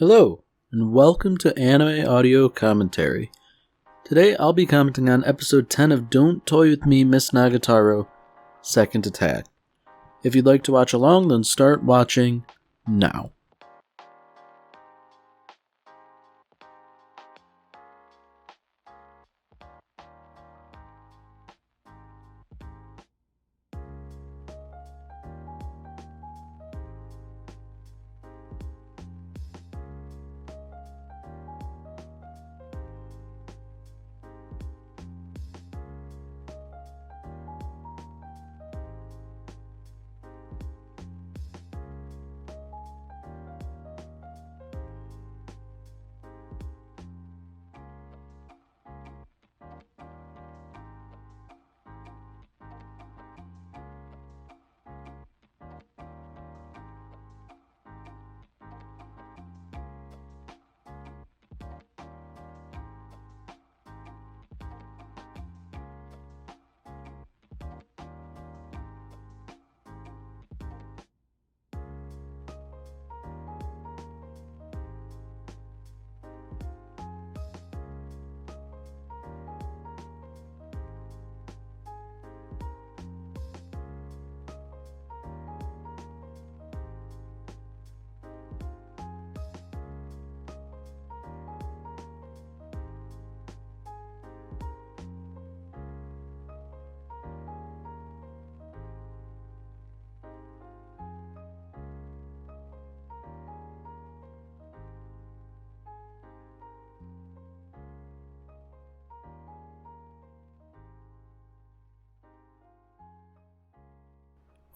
Hello, and welcome to Anime Audio Commentary. Today I'll be commenting on episode 10 of Don't Toy With Me, Miss Nagatoro, Second Attack. If you'd like to watch along, then start watching now.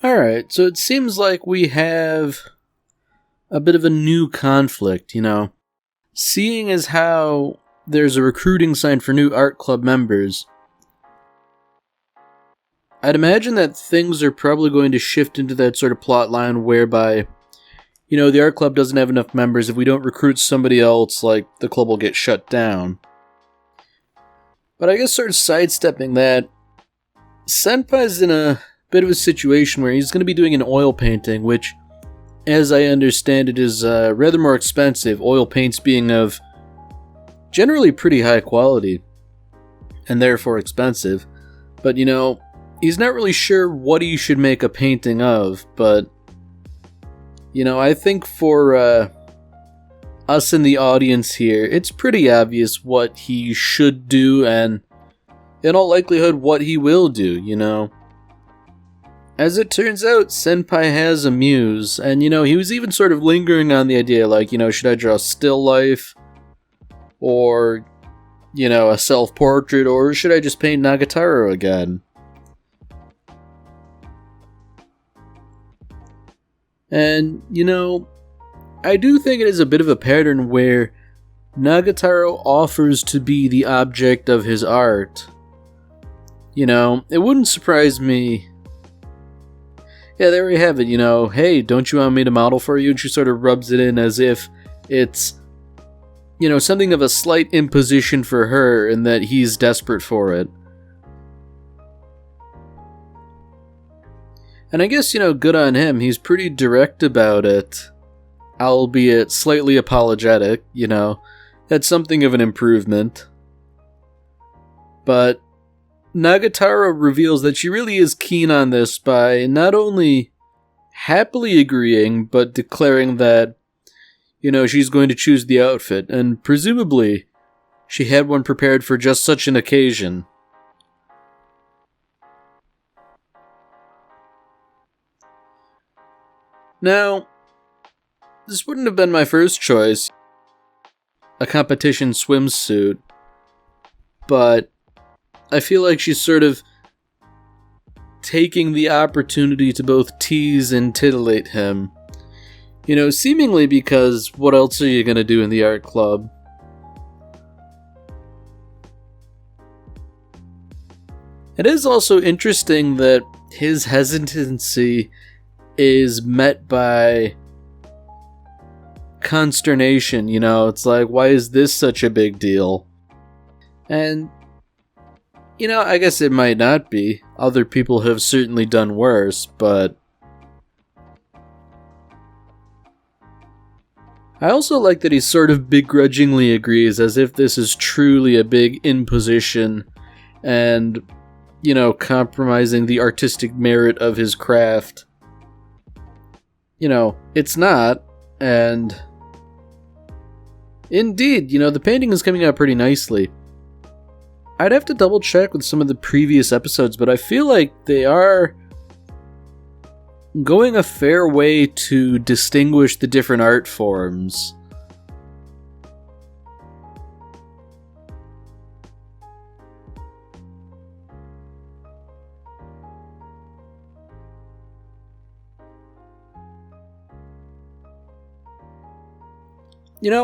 Alright, so it seems like we have a bit of a new conflict, Seeing as how there's a recruiting sign for new art club members, I'd imagine that things are probably going to shift into that sort of plot line whereby, the art club doesn't have enough members. If we don't recruit somebody else, the club will get shut down. But I guess sort of sidestepping that, Senpai's in a bit of a situation where he's going to be doing an oil painting, which, as I understand it, is rather more expensive, oil paints being of generally pretty high quality, and therefore expensive. But, he's not really sure what he should make a painting of, but, I think for us in the audience here, it's pretty obvious what he should do, and in all likelihood, what he will do, As it turns out, Senpai has a muse, and, he was even sort of lingering on the idea, should I draw still life? Or, a self-portrait, or should I just paint Nagatoro again? And, I do think it is a bit of a pattern where Nagatoro offers to be the object of his art. It wouldn't surprise me. Yeah, there we have it, hey, don't you want me to model for you? And she sort of rubs it in as if it's, something of a slight imposition for her and that he's desperate for it. And I guess, good on him. He's pretty direct about it, albeit slightly apologetic, That's something of an improvement. But Nagatoro reveals that she really is keen on this by not only happily agreeing, but declaring that, she's going to choose the outfit, and presumably she had one prepared for just such an occasion. Now, this wouldn't have been my first choice, a competition swimsuit, but I feel like she's sort of taking the opportunity to both tease and titillate him. Seemingly because what else are you going to do in the art club? It is also interesting that his hesitancy is met by consternation, It's like, why is this such a big deal? And I guess it might not be. Other people have certainly done worse, but I also like that he sort of begrudgingly agrees, as if this is truly a big imposition and, compromising the artistic merit of his craft. It's not, and indeed, the painting is coming out pretty nicely. I'd have to double check with some of the previous episodes, but I feel like they are going a fair way to distinguish the different art forms.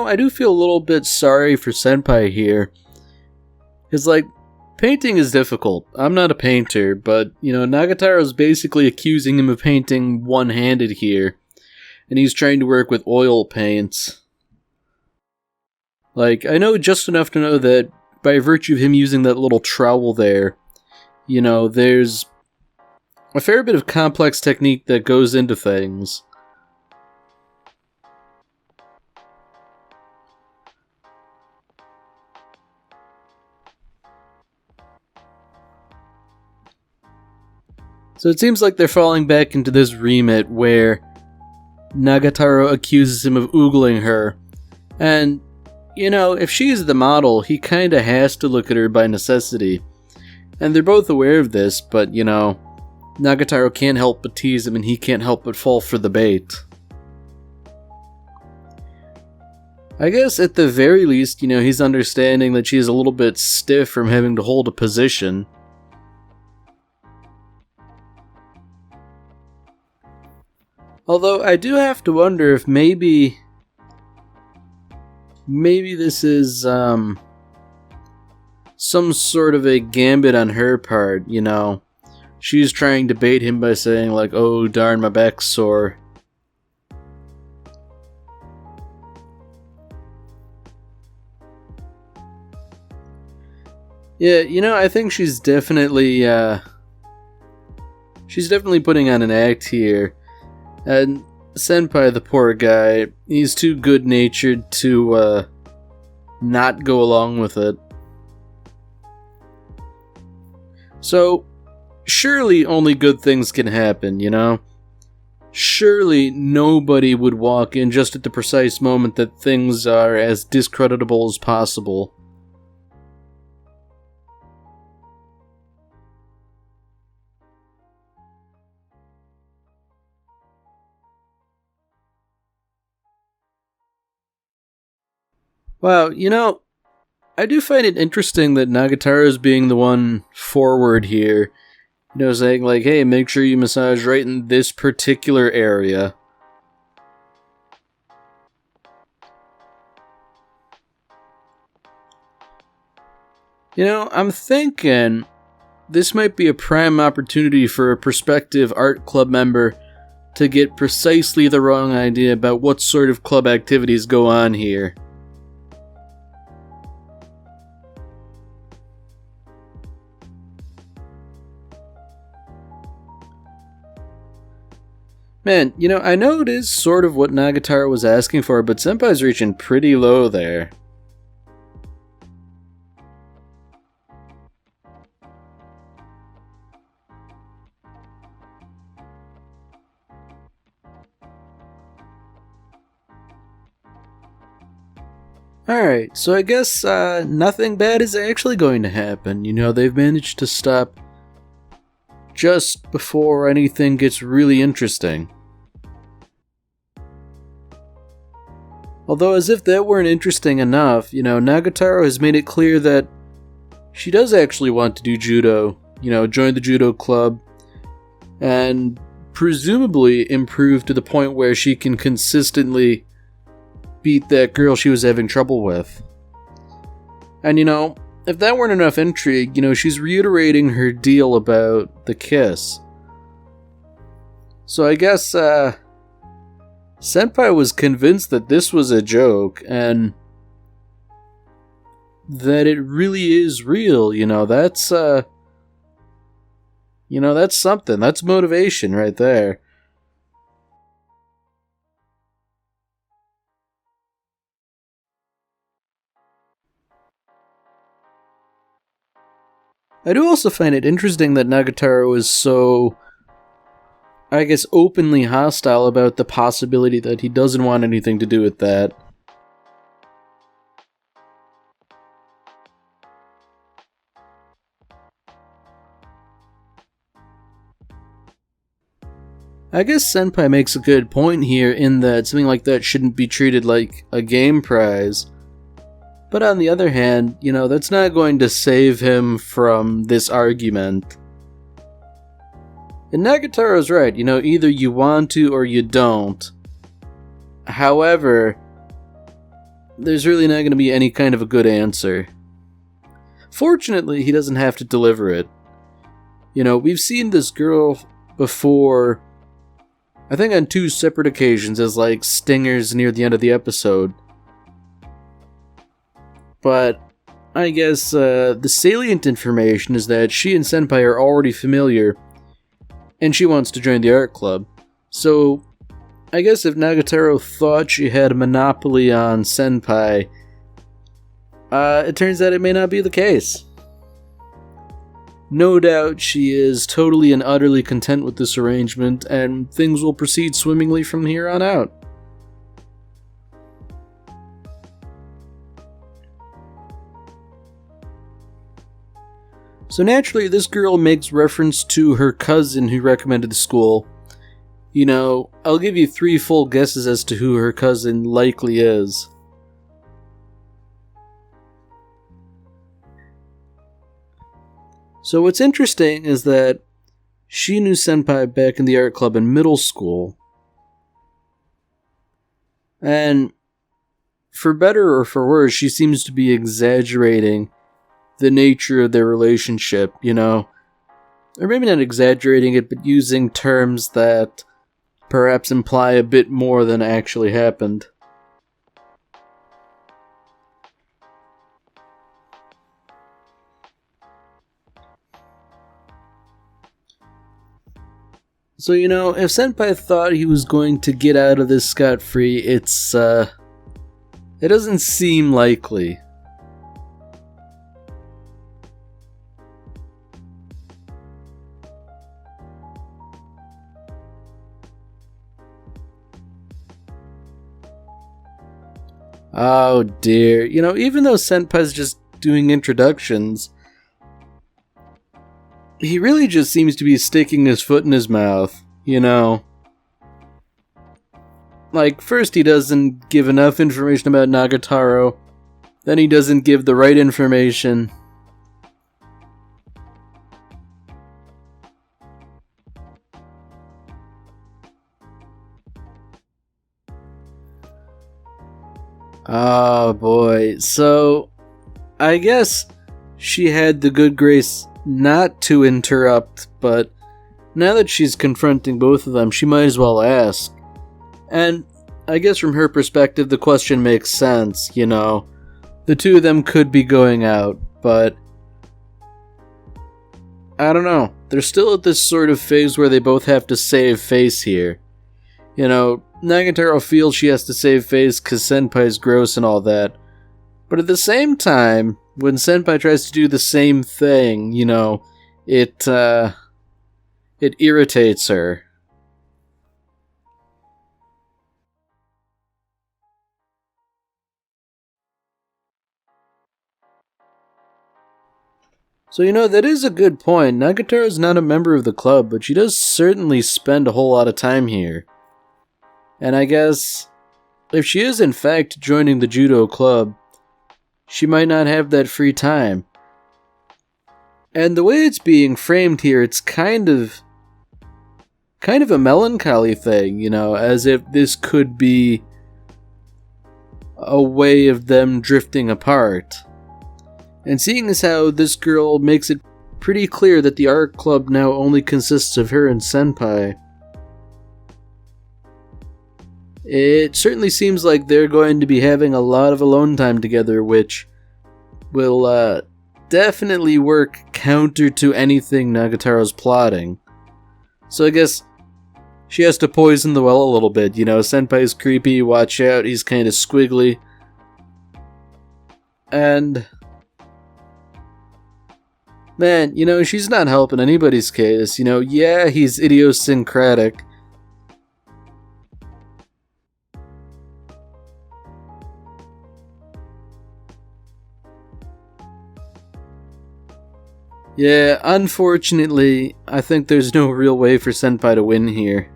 I do feel a little bit sorry for Senpai here. Because, painting is difficult. I'm not a painter, but, Nagataro's basically accusing him of painting one-handed here. And he's trying to work with oil paints. I know just enough to know that by virtue of him using that little trowel there, there's a fair bit of complex technique that goes into things. So it seems like they're falling back into this remit where Nagatoro accuses him of oogling her. And, if she's the model, he kinda has to look at her by necessity. And they're both aware of this, but, Nagatoro can't help but tease him and he can't help but fall for the bait. I guess at the very least, he's understanding that she's a little bit stiff from having to hold a position. Although, I do have to wonder if maybe this is, some sort of a gambit on her part, She's trying to bait him by saying, oh darn, my back's sore. Yeah, I think she's definitely putting on an act here. And Senpai, the poor guy, he's too good-natured to, not go along with it. So, surely only good things can happen, Surely nobody would walk in just at the precise moment that things are as discreditable as possible. Wow, I do find it interesting that Nagatoro is being the one forward here. Saying hey, make sure you massage right in this particular area. I'm thinking this might be a prime opportunity for a prospective art club member to get precisely the wrong idea about what sort of club activities go on here. Man, I know it is sort of what Nagatoro was asking for, but Senpai's reaching pretty low there. Alright, so I guess nothing bad is actually going to happen. They've managed to stop just before anything gets really interesting. Although, as if that weren't interesting enough, Nagatoro has made it clear that she does actually want to do judo, join the judo club, and presumably improve to the point where she can consistently beat that girl she was having trouble with. And if that weren't enough intrigue, she's reiterating her deal about the kiss. So I guess, Senpai was convinced that this was a joke, and that it really is real, that's, that's something. That's motivation right there. I do also find it interesting that Nagatoro is so, I guess, openly hostile about the possibility that he doesn't want anything to do with that. I guess Senpai makes a good point here in that something like that shouldn't be treated like a game prize. But on the other hand, that's not going to save him from this argument. And Nagatoro's right, either you want to or you don't. However, there's really not going to be any kind of a good answer. Fortunately, he doesn't have to deliver it. We've seen this girl before, I think on 2 separate occasions as stingers near the end of the episode. But I guess the salient information is that she and Senpai are already familiar, and she wants to join the art club. So I guess if Nagatoro thought she had a monopoly on Senpai, it turns out it may not be the case. No doubt she is totally and utterly content with this arrangement, and things will proceed swimmingly from here on out. So naturally, this girl makes reference to her cousin who recommended the school. I'll give you 3 full guesses as to who her cousin likely is. So what's interesting is that she knew Senpai back in the art club in middle school. And for better or for worse, she seems to be exaggerating the nature of their relationship, or maybe not exaggerating it, but using terms that perhaps imply a bit more than actually happened. So, if Senpai thought he was going to get out of this scot-free, it doesn't seem likely. Oh dear. Even though Senpai's just doing introductions, he really just seems to be sticking his foot in his mouth, First he doesn't give enough information about Nagatoro, then he doesn't give the right information. Oh boy, so I guess she had the good grace not to interrupt, but now that she's confronting both of them, she might as well ask. And I guess from her perspective, the question makes sense, The 2 of them could be going out, but I don't know. They're still at this sort of phase where they both have to save face here. Nagatoro feels she has to save face because Senpai's gross and all that. But at the same time, when Senpai tries to do the same thing, it irritates her. So, that is a good point. Nagatoro's not a member of the club, but she does certainly spend a whole lot of time here. And I guess, if she is in fact joining the judo club, she might not have that free time. And the way it's being framed here, it's kind of a melancholy thing, as if this could be a way of them drifting apart. And seeing as how this girl makes it pretty clear that the art club now only consists of her and Senpai, it certainly seems like they're going to be having a lot of alone time together, which will definitely work counter to anything Nagatoro's plotting. So I guess she has to poison the well a little bit. Senpai's creepy, watch out, he's kind of squiggly. Man, she's not helping anybody's case. Yeah, he's idiosyncratic. Yeah, unfortunately, I think there's no real way for Senpai to win here.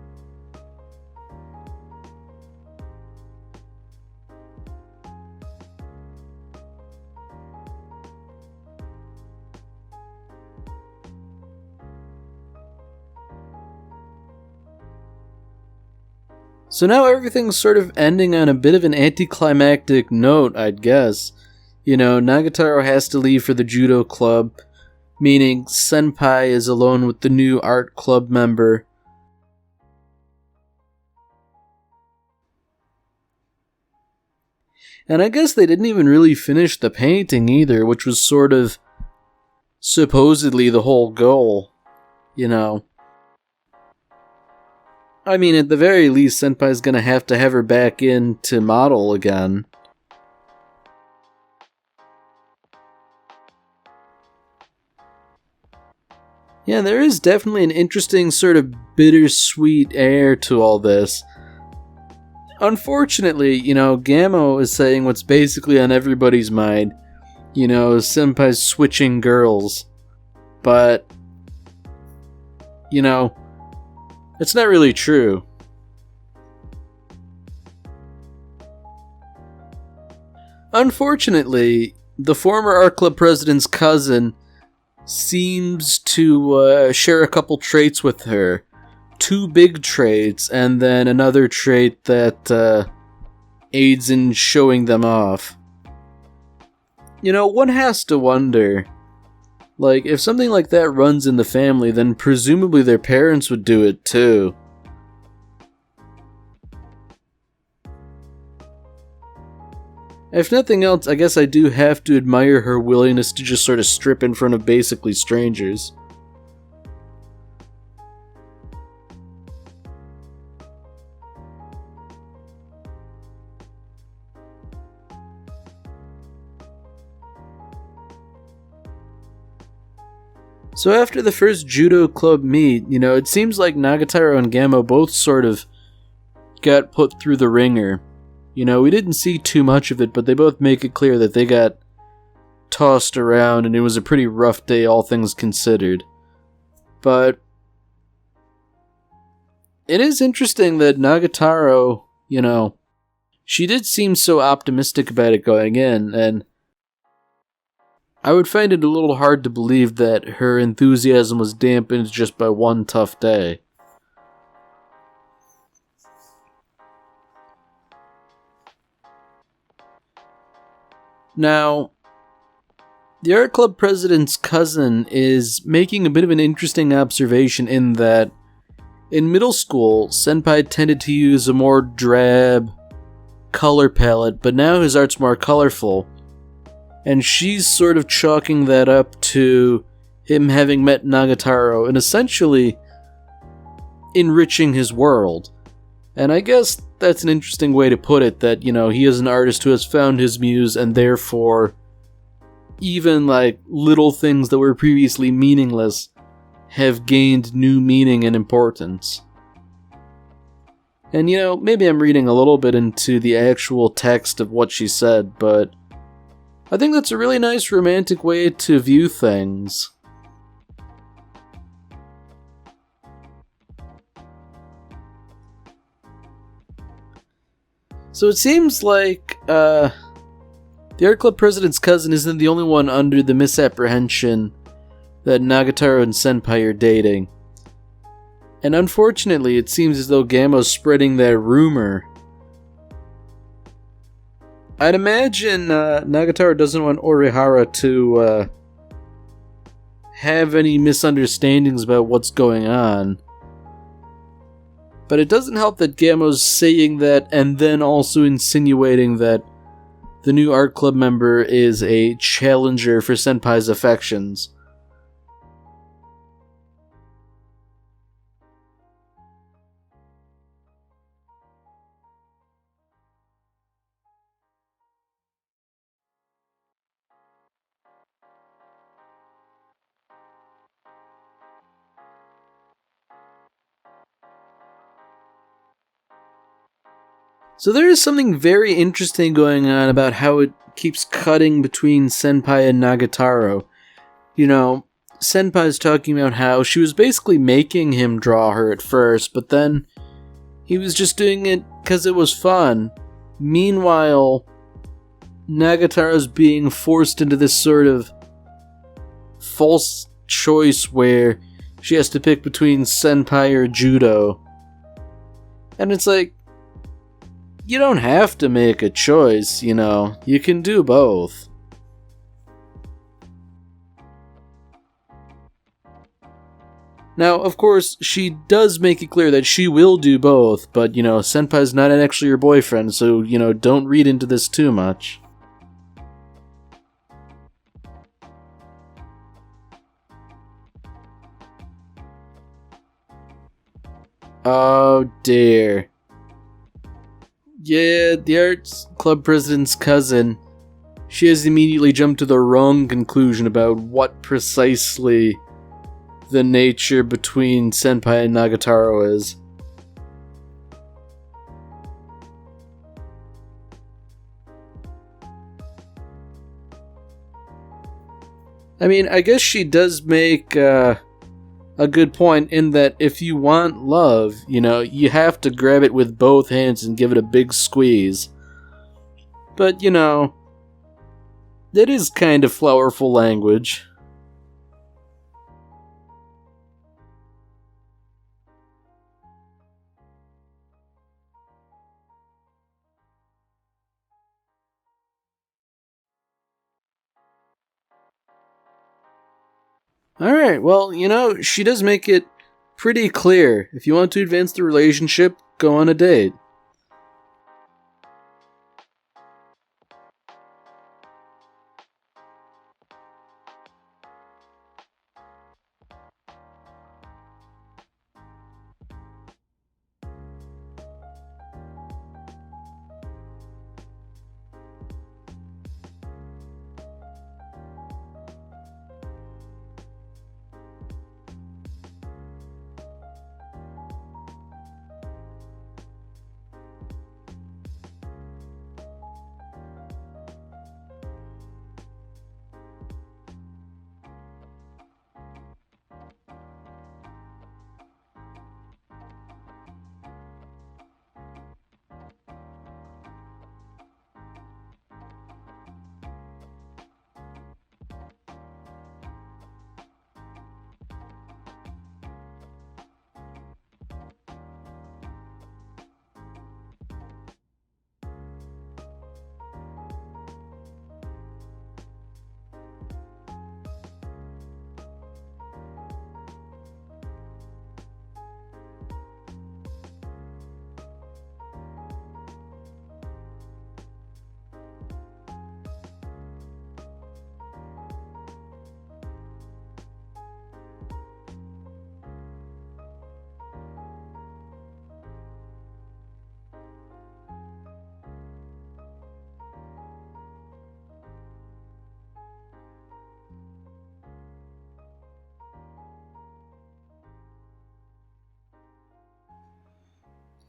So now everything's sort of ending on a bit of an anticlimactic note, I'd guess. Nagatoro has to leave for the judo club, meaning Senpai is alone with the new art club member. And I guess they didn't even really finish the painting either, which was sort of supposedly the whole goal, I mean, at the very least, Senpai's gonna have to have her back in to model again. Yeah, there is definitely an interesting sort of bittersweet air to all this. Unfortunately, Gammo is saying what's basically on everybody's mind. Senpai's switching girls. But, it's not really true. Unfortunately, the former art club president's cousin seems to share a couple traits with her. 2 big traits, and then another trait that aids in showing them off. One has to wonder, if something like that runs in the family, then presumably their parents would do it too. If nothing else, I guess I do have to admire her willingness to just sort of strip in front of basically strangers. So after the first judo club meet, it seems like Nagatoro and Gammo both sort of got put through the ringer. We didn't see too much of it, but they both make it clear that they got tossed around and it was a pretty rough day, all things considered. But it is interesting that Nagatoro, she did seem so optimistic about it going in, and I would find it a little hard to believe that her enthusiasm was dampened just by one tough day. Now, the art club president's cousin is making a bit of an interesting observation in that in middle school, Senpai tended to use a more drab color palette, but now his art's more colorful. And she's sort of chalking that up to him having met Nagatoro and essentially enriching his world. And I guess that's an interesting way to put it, that, he is an artist who has found his muse and therefore even, little things that were previously meaningless have gained new meaning and importance. And, maybe I'm reading a little bit into the actual text of what she said, but I think that's a really nice romantic way to view things. So it seems like the art club president's cousin isn't the only one under the misapprehension that Nagatoro and Senpai are dating. And unfortunately, it seems as though Gammo's spreading that rumor. I'd imagine Nagatoro doesn't want Orihara to have any misunderstandings about what's going on. But it doesn't help that Gammo's saying that and then also insinuating that the new art club member is a challenger for Senpai's affections. So there is something very interesting going on about how it keeps cutting between Senpai and Nagatoro. You know, Senpai's talking about how she was basically making him draw her at first, but then he was just doing it because it was fun. Meanwhile, Nagatoro's being forced into this sort of false choice where she has to pick between Senpai or Judo. And it's like, you don't have to make a choice, you know. You can do both. Now, of course, she does make it clear that she will do both, but, you know, Senpai's not actually your boyfriend, so, you know, don't read into this too much. Oh dear. Yeah, the arts club president's cousin. She has immediately jumped to the wrong conclusion about what precisely the nature between Senpai and Nagatoro is. I mean, I guess she does make a good point in that if you want love, you know, you have to grab it with both hands and give it a big squeeze. But, you know, that is kind of flowerful language. Alright, well, you know, she does make it pretty clear. If you want to advance the relationship, go on a date.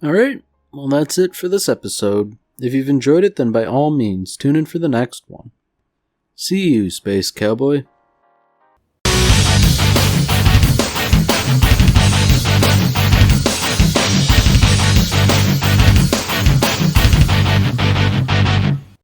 Alright, well that's it for this episode. If you've enjoyed it, then by all means, tune in for the next one. See you, Space Cowboy.